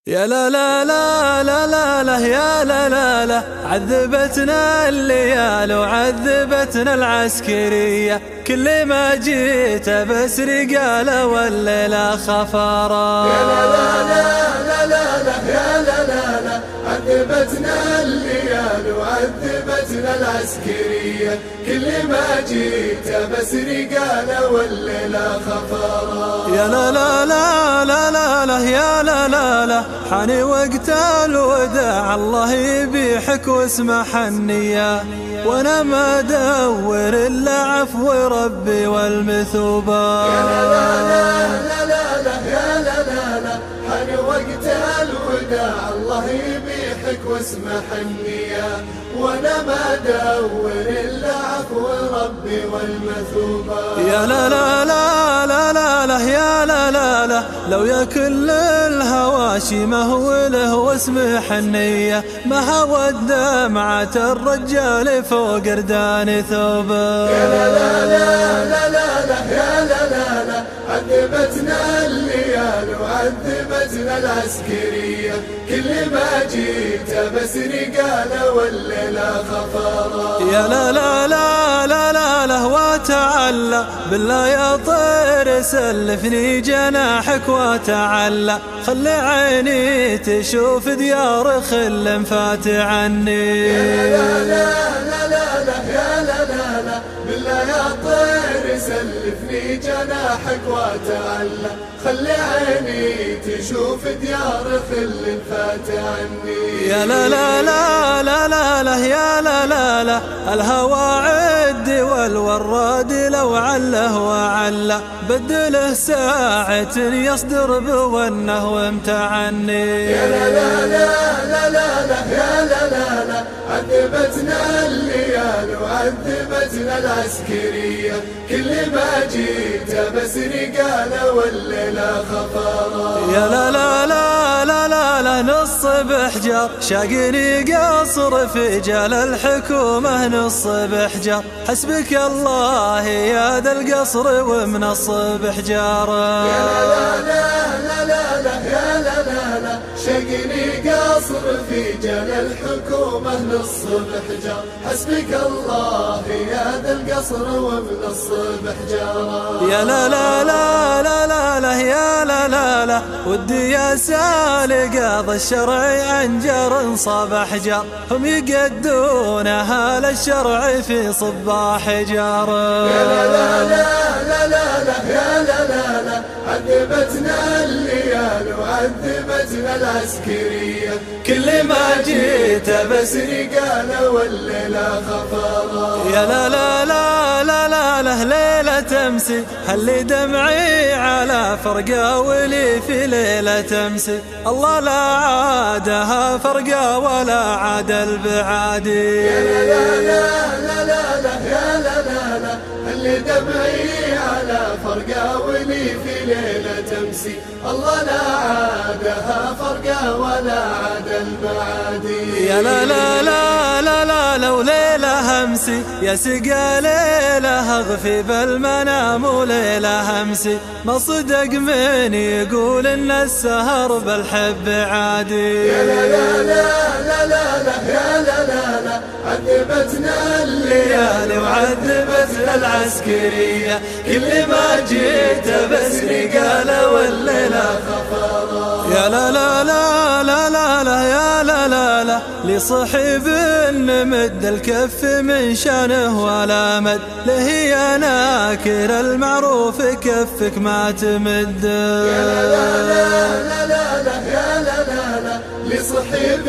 يا لا لا لا لا لا لا يا لا لا لا، عذبتنا الليال وعذبتنا العسكرية، كل ما جيت بس رجالة والليلة خفارة. يا لا لا لا لا لا لا يا لا لا لا، عذبتنا الليال وعذبتنا العسكرية، كل ما جيت بس رجالة والليلة خفارة. يا لا لا لا لا لا لا يا لا لا لا، حان وقت الوداع الله يبيحك واسمح النية، وانا ما ادور الا عفو ربي والمثوبة. يا لا لا لا لا لا يا لا لا لا، حان وقت الوداع الله يبيحك واسمح النية، وانا ما ادور الا عفو ربي والمثوبة. يا لا لا لا لا لا لا يا لا لا لا، لو يا كل الهواشي ما هو له واسمح النية، ما هو الدمعة الرجال فوق ردان ثوبه. يا لا لا لا لا لا لا يا لا لا لا، عذبتنا الليال وعذبتنا العسكرية، كل ما جيت بس رجالة والليلة خفارة. يا لا لا لا لا لا لا وتعالى بالله يا طير سلفني جناحك وتعالى، خلي عيني تشوف ديار خل فات عني. يا لا لا لا لا يا لا لا لا، بالله يا طير سلفني جناحك وتعالى، خلي عيني تشوف ديار خل فات عني. يا لا لا لا لا لا لا يا لا لا لا، الهوى عد والوراد لو عله وعله، بدله ساعة يصدر بونه وامتعني. يا لا لا لا لا لا يا لا لا لا، عذبتنا الليال وعذبتنا العسكرية، كل ما جيت بس رجالة والليلة خفارة. يا لا لا لا لا لا لا، نص بحجر شاقني قصر في جال الحكومة، نص بحجر حسبك الله يا ذا القصر ومن الصبح جار. يا لا لا لا لا لا يا لا لا لا، شقني قصر في جال الحكومة نص بحجر، حسبك الله يا ذا القصر ومن الصبح جار. يا لا لا لا لا لا لا يا لا لا لا، ودي يا سالق قاض الشرع عن جر صباح جار، هم يقدون اهل الشرع في صباح جار. يا لا لا لا لا لا يا لا لا لا، عذبتنا الليال وعذبتنا العسكرية، كل ما جيت بس رجالة والليلة خفارة. يا لا لا لا لا لا لا ليلة تمسي هلي دمعي على فرقة ولي في ليلة تمسي، الله لا عادها فرقة ولا عاد البعادي. يا لا لا لا لا لا يا لا لا لا، اللي دمعي على فرقة ولي في ليلة تمسي، الله لا عادها فرقة ولا عاد المعادي. يا لا لا لا لا لا لو ليلة همسي يا سقى ليلة اغفي بالمنام وليلة همسي، ما صدق من يقول ان السهر بالحب عادي. يا لا لا لا لا لا يا لا لا لا، عذبتنا الليالي وعذبتنا العسكرية، كل ما جيت بس رجالة والليلة خفارة. يا لا لا لا لا لا لا يا لا لا لا، لصحيب نمد الكف من شانه ولا مد، له يا ناكر المعروف كفك ما تمد. يا لا لا لا لا لا يا لا لا لا، لصحيب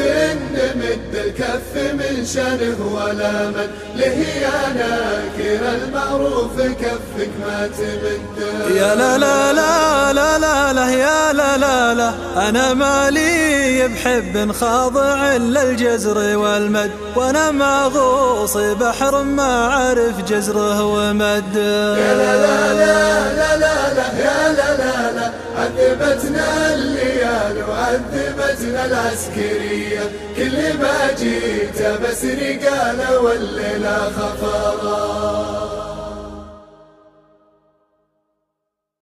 نمد الكف من شانه ولا مد، له يا ناكر المعروف كفك ما تمد. يا لا لا لا لا لا لا يا لا لا لا، أنا مالي بحب خاضع للجزر والمد، وأنا مغوص بحر ما عرف جزره ومد. يا لا لا لا لا لا يا لا لا لا، عذبتنا الليال وعذبتنا العسكرية، كل ما جيت بس رجالة والليلة خفارة.